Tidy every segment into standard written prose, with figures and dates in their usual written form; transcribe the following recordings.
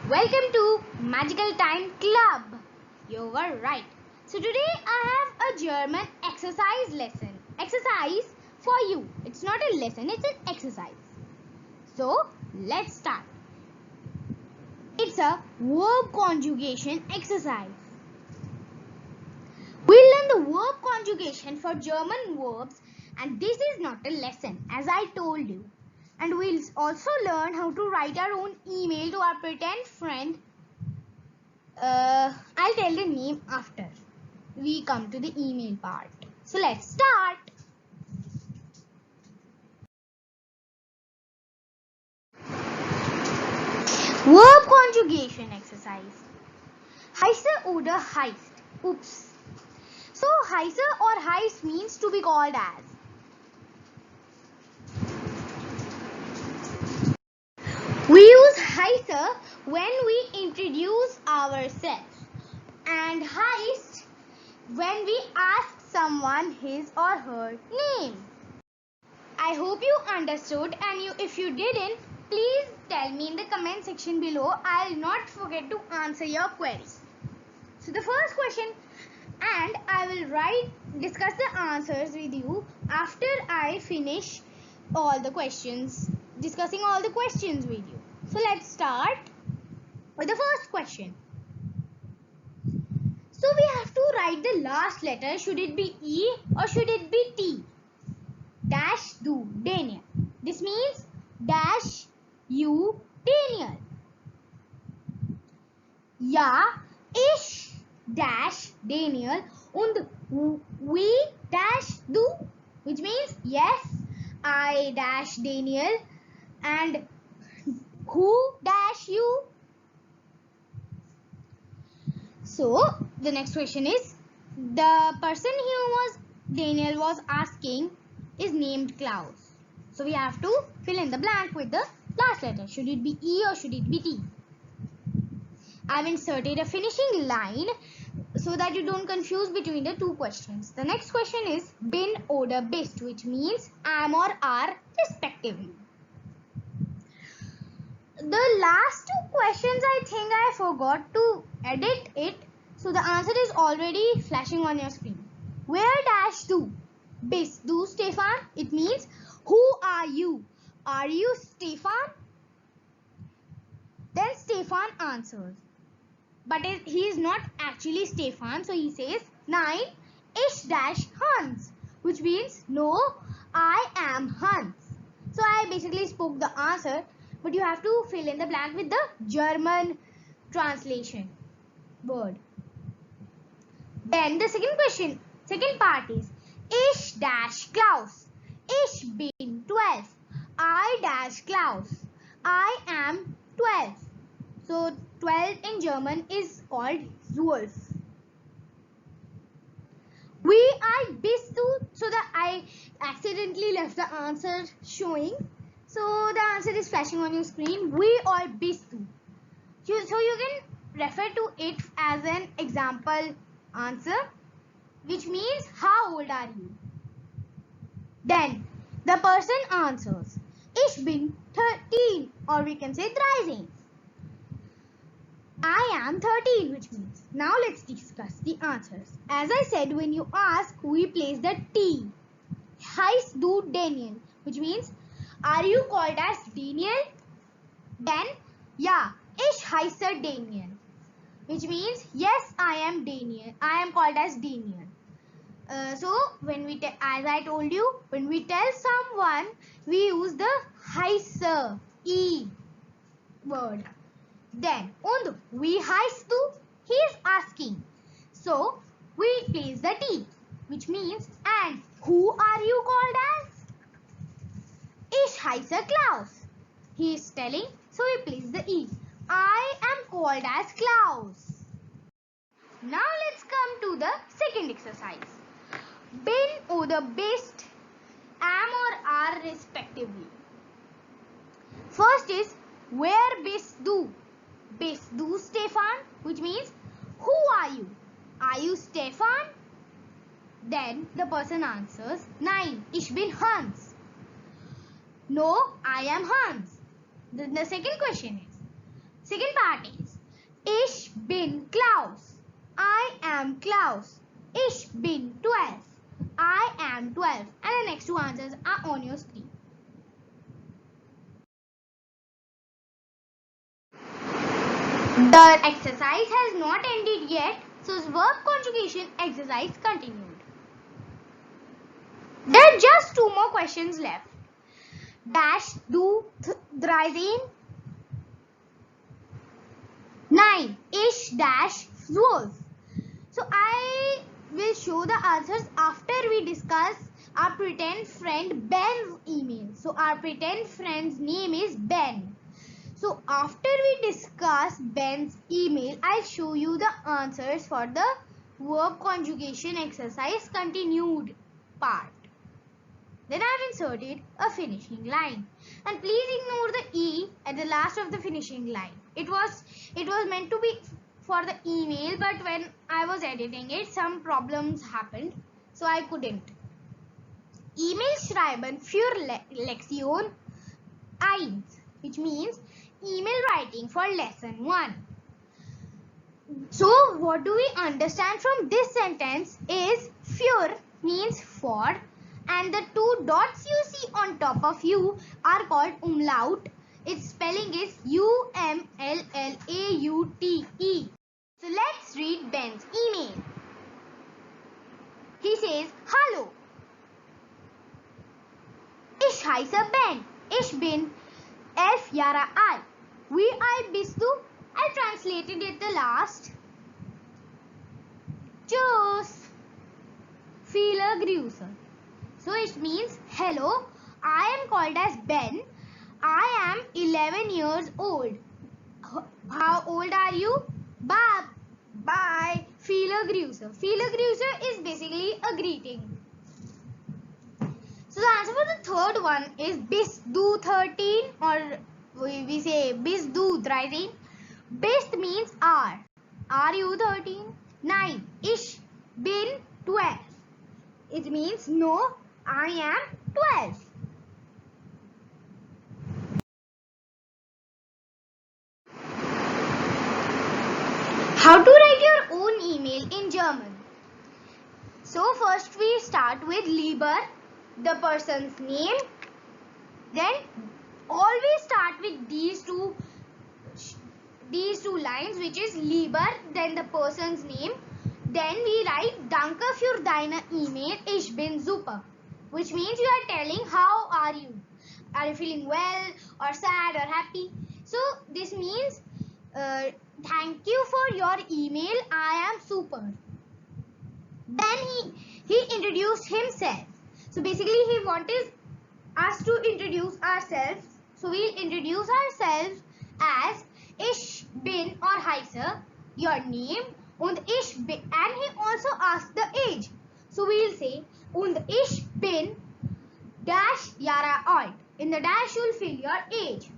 Welcome to Magical Time Club. You were right. So today I have a German exercise lesson. Exercise for you. It's not a lesson, it's an exercise. So let's start. It's a verb conjugation exercise. We'll learn the verb conjugation for German verbs, and this is not a lesson as I told you. And we'll also learn how to write our own email to our pretend friend. I'll tell the name after we come to the email part. So let's start. Verb conjugation exercise. Heiße oder heißt. Oops. So heiße or heißt means to be called as. We use heiße when we introduce ourselves and heißt when we ask someone his or her name. I hope you understood, and if you didn't, please tell me in the comment section below. I'll not forget to answer your queries. So the first question, and I will discuss the answers with you after I finish all the questions, discussing all the questions with you. So let's start with the first question. So we have to write the last letter. Should it be E or should it be T? Dash du Daniel. This means dash you Daniel. Ja, ich dash Daniel und we dash du, which means yes, I dash Daniel and who dash you. So the next question is, the person Daniel was asking is named Klaus. So we have to fill in the blank with the last letter. Should it be E or should it be T? I've inserted a finishing line so that you don't confuse between the two questions. The next question is bin oder bist, which means am or are respectively. The last two questions, I think I forgot to edit it. So the answer is already flashing on your screen. Where dash du? Bist du Stefan? It means who are you? Are you Stefan? Then Stefan answers. But he is not actually Stefan. So he says, Nein, ich dash Hans. Which means, no, I am Hans. So I basically spoke the answer. But you have to fill in the blank with the German translation word. Then the second part is Ich dash Klaus. Ich bin 12. I dash Klaus. I am 12. So 12 in German is called 12. I bist du. So that I accidentally left the answer showing. So the answer is flashing on your screen. We or bist du. So you can refer to it as an example answer, which means how old are you? Then the person answers, Ich bin 13, or we can say 13. I am 13, which means. Now let's discuss the answers. As I said, when you ask, we place the T. Heißt du Daniel, which means, are you called as Daniel? Then, ja, ich heiße Daniel, which means, yes, I am Daniel. I am called as Daniel. So when we as I told you, when we tell someone, we use the heiße E word. Then und wie heißt du? He is asking. So we place the T, which means, and who are you called as? Ich heiße Klaus. He is telling, so we place the E. I am called as Klaus. Now let's come to the second exercise. Bin oder bist, am or are respectively. First is where bist du? Bist du Stefan? Which means who are you? Are you Stefan? Then the person answers, Nein, ich bin Hans. No, I am Hans. The second question is, Second part is Ich bin Klaus. I am Klaus. Ich bin 12. I am 12. And the next two answers are on your screen. The exercise has not ended yet, so verb conjugation exercise continued. There are just two more questions left. Dash du 13. 9. Ich dash 12. So I will show the answers after we discuss our pretend friend Ben's email. So our pretend friend's name is Ben. So after we discuss Ben's email, I'll show you the answers for the verb conjugation exercise continued part. Then I've inserted a finishing line. And please ignore the E at the last of the finishing line. It was meant to be for the email, but when I was editing it, some problems happened, so I couldn't. E-Mail schreiben für Lektion 1, which means email writing for lesson 1. So what do we understand from this sentence is für means for, and the two dots you see on top of you are called umlaut. Its spelling is umlaute. So let's read Ben's email. He says, Hallo. Ich heiße Ben. Ich bin 11 Jahre alt. Wie alt bist du? I translated it the last. Tschüss. Viele Grüße. So it means, hello, I am called as Ben. I am 11 years old. How old are you? Bye. Viele Grüße. Viele Grüße is basically a greeting. So the answer for the third one is Bist du 13, or we say Bist du 13. Bist means are. Are you 13? 9. Ich bin 12. It means no, I am 12. How to write your own email in German? So first we start with Lieber, the person's name. Then always start with these two lines, which is Lieber, then the person's name. Then we write Danke für deine E-Mail, ich bin super, which means you are telling how are you. Are you feeling well or sad or happy? So this means thank you for your email, I am super. Then he introduced himself. So basically he wanted us to introduce ourselves. So we'll introduce ourselves as Ich bin or heiße, your name, und ich bin, and he also asked the age. So we'll say und ich bin dash Jahre alt. In the dash you'll fill your age.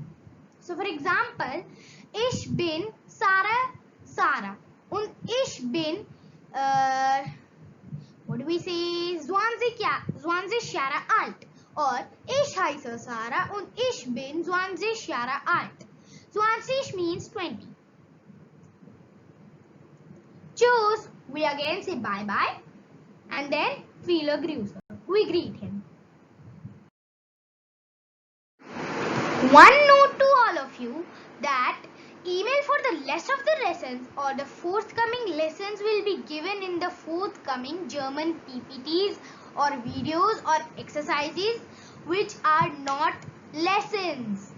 So for example, ich bin Sarah und ich bin what do we say, 20 Jahre alt, or ich heiße Sarah und ich bin 20 Jahre alt. 20 means 20. Tschüss, we again say bye bye, and then viele Grüße, we greet him. One note to all of you that email for the rest of the lessons or the forthcoming lessons will be given in the forthcoming German PPTs or videos or exercises which are not lessons.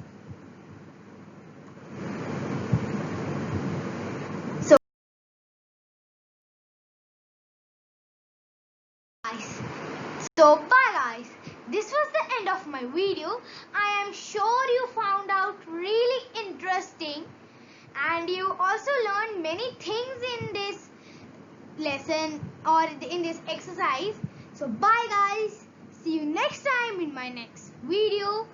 So bye guys, this was the end of my video. I am sure you found out really interesting and you also learned many things in this lesson or in this exercise. So bye guys, see you next time in my next video,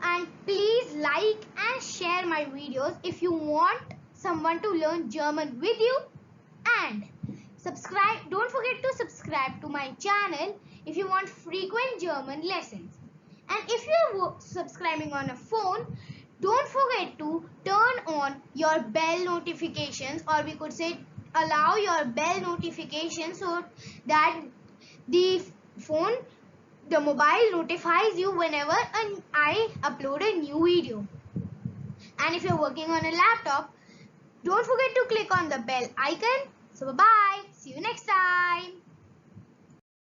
and please like and share my videos if you want someone to learn German with you, and subscribe. Don't forget to subscribe to my channel if you want frequent German lessons. And if you are subscribing on a phone, don't forget to turn on on your bell notifications, or we could say allow your bell notifications so that the mobile notifies you whenever I upload a new video. And if you're working on a laptop, don't forget to click on the bell icon. So bye bye. See you next time.